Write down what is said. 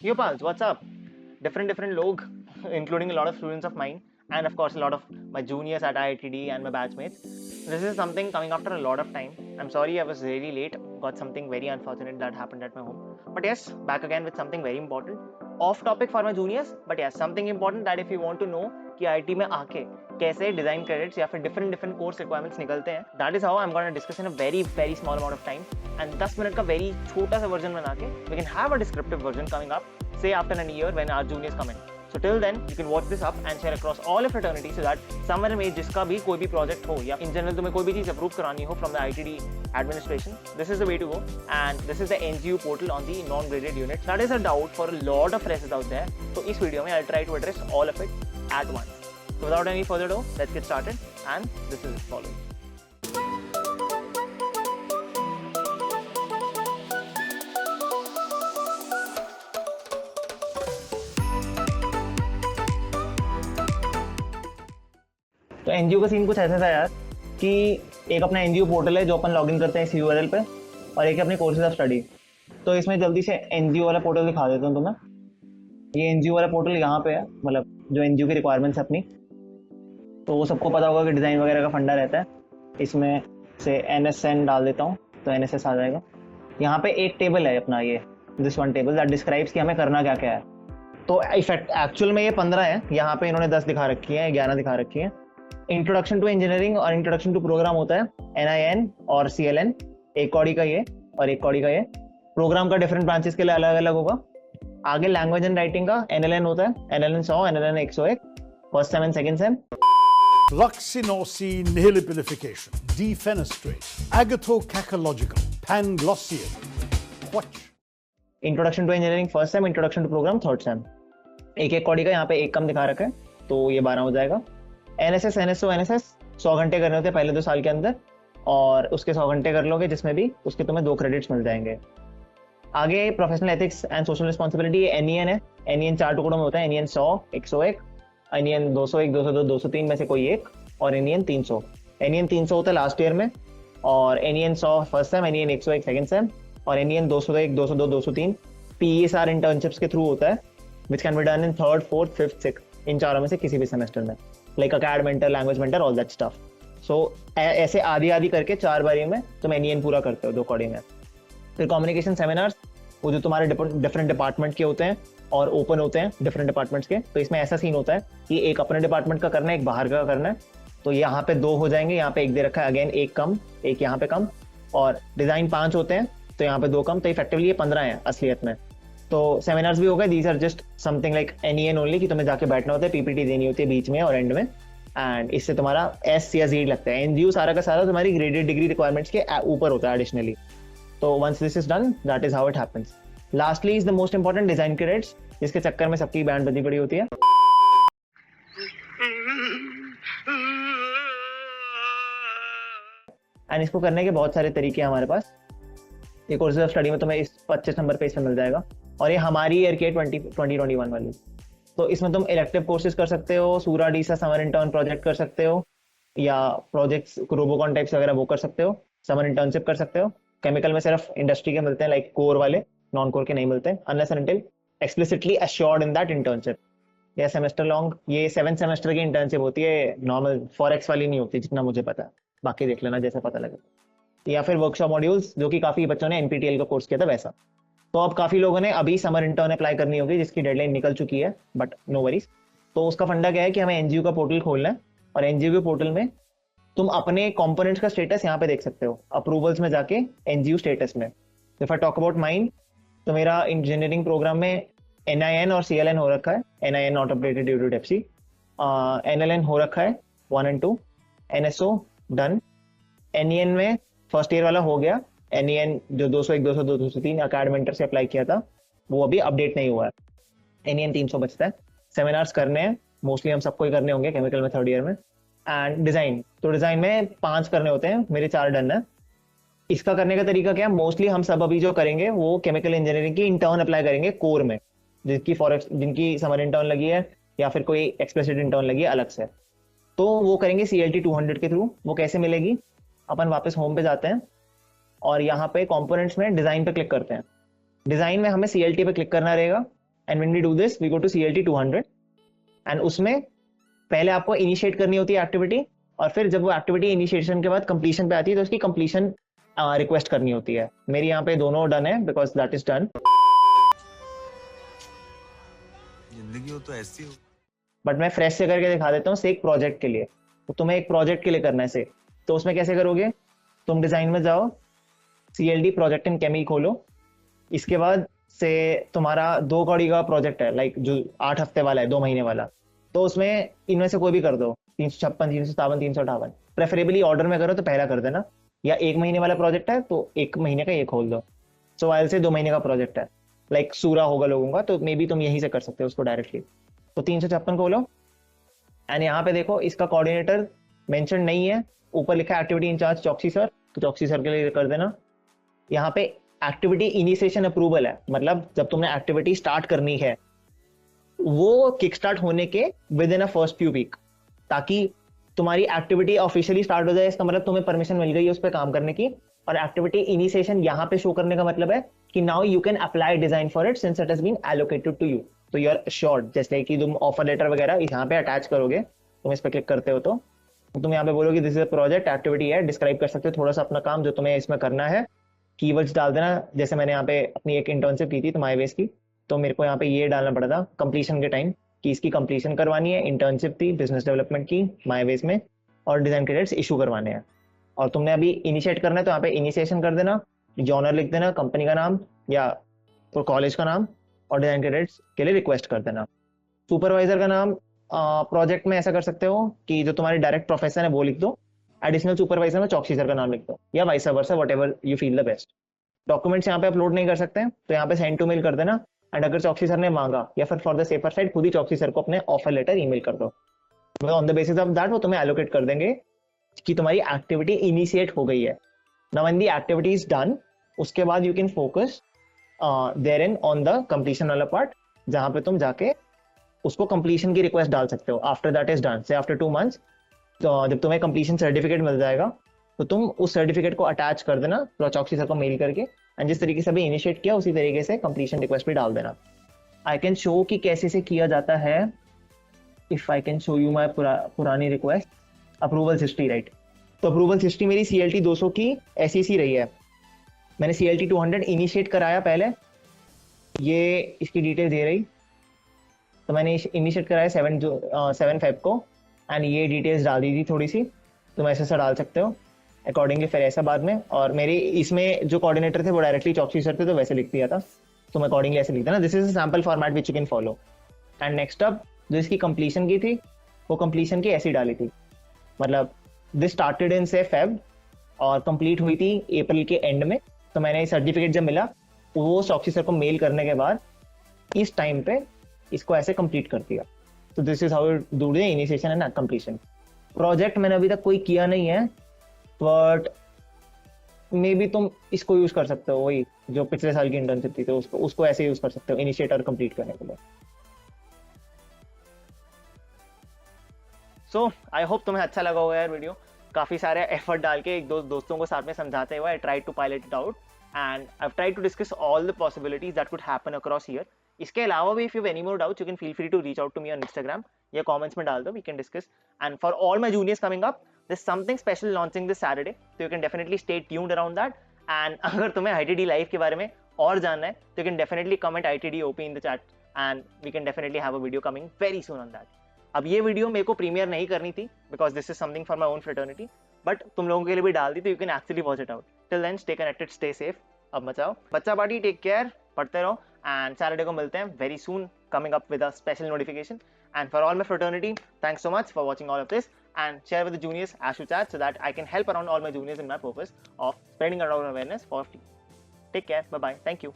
Yo pals, what's up? Different log, including a lot of students of mine, and of course a lot of my juniors at IITD and my batchmates. This is something coming after a lot of time. I'm sorry I was really late. Got something very unfortunate that happened at my home. But yes, back again with something very important. Off topic for my juniors, but yes, something important that if you want to know कि IT में आके कैसे design credits या फिर different course requirements निकलते हैं, that is how I am gonna discuss in a very small amount of time and 10 minute का very छोटा सा वर्जन बना के we can have a descriptive version coming up say after an year when our juniors come in. So till then you can watch this up and share across all of fraternity so that somewhere में जिसका भी कोई भी project हो या in general तुम्हें कोई भी चीज अप्रूव करानी हो from the IITD administration, this is the way to go and this is the NGU portal on the non-graded unit. That is a doubt for a lot of freshers out there. So इस video में I'll try to address all of it at once. So without any further ado, let's get started and this is as follows. तो NGO का scene कुछ ऐसा था यार कि एक अपना एनजीओ पोर्टल है जो अपन लॉगिन करते हैं इस यूआरएल पे और एक अपने कोर्सेज ऑफ स्टडी। तो इसमें जल्दी से एनजीओ वाला पोर्टल दिखा देता हूँ तुम्हें। ये एनजीओ वाला पोर्टल यहाँ पे है, मतलब जो एनजीओ की रिक्वायरमेंट्स है अपनी, तो वो सबको पता होगा कि डिज़ाइन वगैरह का फंडा रहता है। इसमें से एनएसएन डाल देता हूँ तो एनएसएस आ जाएगा। यहाँ पे एक टेबल है अपना, ये this one table that describes कि हमें करना क्या क्या है। तो इफेक्ट एक्चुअल में ये 15 है, यहाँ पे इन्होंने 10 दिखा रखी है, 11 दिखा रखी है। इंट्रोडक्शन टू इंजीनियरिंग और इंट्रोडक्शन टू प्रोग्राम होता है NIN और CLN, एक कौड़ी का ये और एक कौड़ी का ये। प्रोग्राम का डिफरेंट ब्रांचेस के लिए अलग अलग होगा। आगे लैंग्वेज एंड राइटिंग का NLN होता है, NLN 100, NLN 101, first sem and second sem. Luxinosine nihilipilification, defenestrate, agathocacological, panglossian, quatch. Introduction to engineering first sem, introduction to program third sem. एक कौड़ी का यहाँ पे एक कम दिखा रखा है तो ये 12 हो जाएगा। NSS NSO NSS 100 घंटे करने होते हैं पहले 2 साल के अंदर और उसके 100 घंटे कर लोगे जिसमें भी उसके तुम्हें 2 क्रेडिट्स मिल जाएंगे। आगे professional ethics and social responsibility NEN है। NEN 4 टुकड़ों में होता है, NEN 100, 101, NEN 201, 202, 203 में से कोई एक और NEN 300। NEN 300 होता है लास्ट ईयर में और NEN 100 first sem, NEN 101 second sem और NEN 201, 202, 203 PESR इंटर्नशिप्स के थ्रू होता है which can be done in 3rd, 4th, 5th, 6th, इन चारों में से किसी भी सेमेस्टर में, like acad mentor, language mentor, all that stuff. So ऐसे आधी करके 4 बारी में तुम NEN पूरा करते हो 2 कौड़ी में। फिर कम्युनिकेशन सेमिनार्स, वो जो तुम्हारे डिफरेंट डिपार्टमेंट के होते हैं और ओपन होते हैं डिफरेंट डिपार्टमेंट्स के। तो इसमें ऐसा सीन होता है कि एक अपने डिपार्टमेंट का करना है, एक बाहर का करना है। तो यहाँ पे 2 हो जाएंगे, यहाँ पे एक दे रखा है, अगेन एक कम, एक यहाँ पे कम। और डिजाइन 5 होते हैं तो यहाँ पे 2 कम, तो इफेक्टिवली ये 15 है असलियत में। तो सेमिनार्स भी हो गए, these are just something like NEN only कि तुम्हें जाके बैठना होता है, PPT देनी होती है बीच में और एंड में एंड इससे तुम्हारा S या Z लगता है। NGU सारा का सारा तुम्हारी ग्रेडेड डिग्री रिक्वायरमेंट्स के ऊपर होता है एडिशनली। तो once this is done, that is how it happens. Lastly is the most important design credits, जिसके चक्कर में सबकी बैंड बजी पड़ी होती है। एंड इसको करने के बहुत सारे तरीके हैं हमारे पास। ये कोर्सेज ऑफ स्टडी में तुम्हें इस 25 नंबर पे इसमें मिल जाएगा और ये हमारी ईयर की 2021 वाली। तो इसमें तुम इलेक्टिव कोर्सेज कर सकते हो, सूरा डी सा समर इंटर्न प्रोजेक्ट कर सकते हो या प्रोजेक्ट्स रोबोकॉन टाइप्स वगैरह वो कर सकते हो, समर इंटर्नशिप कर सकते हो। केमिकल में सिर्फ इंडस्ट्री के मिलते हैं, लाइक कोर वाले, नॉन कोर के नहीं मिलते unless and until explicitly assured in that internship. या सेमेस्टर लॉन्ग, ये 7 सेमेस्टर की इंटर्नशिप होती है, नॉर्मल फॉरेक्स वाली नहीं होती जितना मुझे पता है, बाकी देख लेना जैसे पता लगे। या फिर वर्कशॉप मॉड्यूल्स जो कि काफी बच्चों ने NPTEL का कोर्स किया था वैसा। तो अब काफी लोगों ने अभी समर इंटर्न अप्लाई करनी होगी जिसकी डेडलाइन निकल चुकी है, बट नो वरीज। तो उसका फंडा क्या है कि हमें NGU का पोर्टल खोलना है और NGU के पोर्टल में तुम अपने कंपोनेंट्स का स्टेटस यहाँ पे देख सकते हो, अप्रूवल्स में जाके NGU स्टेटस में। If I talk about mine, तो मेरा इंजीनियरिंग प्रोग्राम में NIN और CLN हो रखा है, NIN not updated due to डेप्सी, NLN हो रखा है 1 and 2, NSO डन। NEN में फर्स्ट ईयर वाला हो गया, NEN जो 201, 202, 203 अकैड मेंटर से अप्लाई किया था वो अभी अपडेट नहीं हुआ है। NEN 300 बचता है। सेमिनार्स करने हैं, मोस्टली हम सबको ही करने होंगे केमिकल में 3rd ईयर में। एंड डिजाइन, तो डिजाइन में 5 करने होते हैं, मेरे 4 डन है। इसका करने का तरीका क्या है, मोस्टली हम सब अभी जो करेंगे वो केमिकल इंजीनियरिंग की इंटर्न अप्लाई करेंगे कोर में, जिनकी समर इंटर्न लगी है या फिर कोई एक्सप्लिसिट इंटर्न लगी है अलग से। तो वो करेंगे CLT 200 के थ्रू। वो कैसे मिलेगी, अपन वापस होम पे जाते हैं और यहाँ पे कंपोनेंट्स में डिजाइन पे क्लिक करते हैं। डिजाइन में हमें CLT पे क्लिक करना रहेगा and when we do this we go to CLT 200 and उसमें पहले आपको इनिशिएट करनी होती है एक्टिविटी, और फिर जब वो एक्टिविटी इनिशिएशन के बाद कंप्लीशन पे आती है तो उसकी कंप्लीशन रिक्वेस्ट करनी होती है। मेरी यहाँ पे दोनों डन है बिकॉज दैट इज डन। जिंदगी हो तो ऐसी हो। बट मैं फ्रेश से करके दिखा देता हूँ से एक प्रोजेक्ट के लिए। तो तुम्हें एक प्रोजेक्ट के लिए करना है से, तो उसमें कैसे करोगे, तुम डिजाइन में जाओ, CLD प्रोजेक्ट इन केमी खोलो, इसके बाद से तुम्हारा 2 कौड़ी का प्रोजेक्ट है लाइक जो 8 हफ्ते वाला है, 2 महीने वाला, तो उसमें इनमें से कोई भी कर दो, 356, 357, 358, प्रेफरेबली ऑर्डर में करो तो पहला कर देना, या 1 महीने वाला प्रोजेक्ट है तो 1 महीने का ये खोल दो। सो वाइल से 2 महीने का प्रोजेक्ट है, लाइक सूरा होगा लोगों का, तो मे बी तुम यहीं से कर सकते हो उसको डायरेक्टली। तो 356 खोलो एंड यहाँ पे देखो इसका कोऑर्डिनेटर मेंशन नहीं है, ऊपर लिखा है एक्टिविटी इंचार्ज चौकसी सर, तो चौकसी सर के लिए कर देना। यहाँ पे एक्टिविटी इनिशिएशन अप्रूवल है, मतलब जब तुमने एक्टिविटी स्टार्ट करनी है वो किक स्टार्ट होने के within a first few week, ताकि तुम्हारी एक्टिविटी ऑफिशियली स्टार्ट हो जाए, इसका मतलब तुम्हें परमिशन मिल गई है उस पर काम करने की। और एक्टिविटी इनिशिएशन यहाँ पे शो करने का मतलब है कि now you can apply design for it since it has been allocated to you, तो यू आर श्योर्ड। जैसे कि तुम ऑफर लेटर वगैरह यहाँ पे अटैच करोगे, तुम इस पर क्लिक करते हो तो तुम यहाँ पे बोलोगे this is a project, activity है, डिस्क्राइब कर सकते हो थोड़ा सा अपना काम जो तुम्हें इसमें करना है, कीवर्ड्स डाल देना। जैसे मैंने यहाँ पे अपनी एक इंटर्नशिप की थी तो माईवेज की, तो मेरे को यहाँ पे ये डालना पड़ा था कंप्लीशन के टाइम कि इसकी कंप्लीशन करवानी है, इंटर्नशिप थी बिजनेस डेवलपमेंट की माईवेज में, और डिजाइन क्रेडिट्स इशू करवाने हैं। और तुमने अभी इनिशिएट करना है तो यहाँ पे इनिशिएशन कर देना, जॉनर लिख देना, कंपनी का नाम या कॉलेज का नाम, और डिजाइन क्रेडिट्स के लिए रिक्वेस्ट कर देना। सुपरवाइजर का नाम प्रोजेक्ट में ऐसा कर सकते हो कि जो तुम्हारी डायरेक्ट प्रोफेसर है वो लिख दो, एडिशनल सुपरवाइजर में चौकसी सर का नाम लिख दो, या vice versa, whatever you feel the best. Documents यहाँ पे अपलोड नहीं कर सकते तो यहाँ पे सेंड टू मेल कर देना, एंड अगर चौकसी सर ने मांगा या फिर फॉर द सेफर साइड खुद ही चौकसी सर को अपने ऑफर लेटर ईमेल कर दो, on the basis of that वो तुम्हें एलोकेट कर देंगे कि तुम्हारी एक्टिविटी इनिशिएट हो गई है। Now when the activity is done, उसके बाद you can focus therein on the completion वाला पार्ट, जहां पे तुम जाके उसको कंप्लीशन की रिक्वेस्ट डाल सकते हो। आफ्टर दैट इज डन, से आफ्टर 2 months, तो जब तुम्हें कंप्लीशन सर्टिफिकेट मिल जाएगा तो तुम उस सर्टिफिकेट को अटैच कर देना चौकसी सर को मेल करके, एंड जिस तरीके से अभी इनिशिएट किया उसी तरीके से कंप्लीशन रिक्वेस्ट भी डाल देना। आई कैन शो कि कैसे से किया जाता है, if I can show you माई पुरानी रिक्वेस्ट अप्रूवल हिस्ट्री, राइट। तो अप्रूवल हिस्ट्री मेरी CLT 200 की ऐसी रही है। मैंने CLT 200 इनिशिएट कराया पहले, ये इसकी डिटेल दे रही, तो मैंने इनिशिएट कराया 7 Feb को, एंड ये डिटेल्स डाल दी थी थोड़ी सी, तुम ऐसे डाल सकते हो अकॉर्डिंगली फिर ऐसा बाद में। और मेरी इसमें जो कोऑर्डिनेटर थे वो डायरेक्टली चौकसी सर थे, तो वैसे लिख दिया था, तुम अकॉर्डिंगली ऐसे लिख देना, this is sample format which you can follow. And next up जो इसकी कंप्लीशन की थी वो कंप्लीशन की ऐसी डाली थी, मतलब दिस स्टार्टेड इन से Feb और कंप्लीट हुई थी अप्रैल के एंड में। तो मैंने सर्टिफिकेट जब मिला वो चौकसी सर को मेल करने के बाद इस टाइम पे इसको ऐसे कंप्लीट कर दिया। तो this is how you do the initiation and completion. Project मैंने अभी तक कोई किया नहीं है, बट मे बी तुम इसको यूज कर सकते हो, वही जो पिछले साल की इंटर्नशिप थी, तो उसको ऐसे यूज कर सकते हो इनिशिएट और कंप्लीट करने के लिए। सो आई होप तुम्हें अच्छा लगा होगा यार वीडियो, काफी सारे एफर्ट डाल के एक दोस्तों को साथ में समझाते हुए I try to pilot it out, and I try to discuss all the possibilities that could happen across here. इसके अलावा भी if you have any more doubts you can feel free to reach out to me on Instagram या comments में डाल दो, we can discuss. And for all my juniors coming up, there's something special launching this Saturday, so you can definitely stay tuned around that. And अगर तुम्हें ITD live के बारे में और जानना है तो you can definitely comment ITD OP in the chat, and we can definitely have a video coming very soon on that. अब ये वीडियो मेरे को प्रीमियर नहीं करनी थी because this is something for my own fraternity, but तुम लोगों के लिए भी डाल दी, तो you can actually watch it out. Till then, stay connected, stay safe. अब मचाओ बच्चा पार्टी, टेक केयर, पढ़ते रहो, and Saturday को मिलते हैं very soon, coming up with a special notification. And for all my fraternity, thanks so much for watching all of this, and share with the juniors Ashu Chat so that I can help around all my juniors in my purpose of spreading around awareness for free. Take care, bye bye, thank you.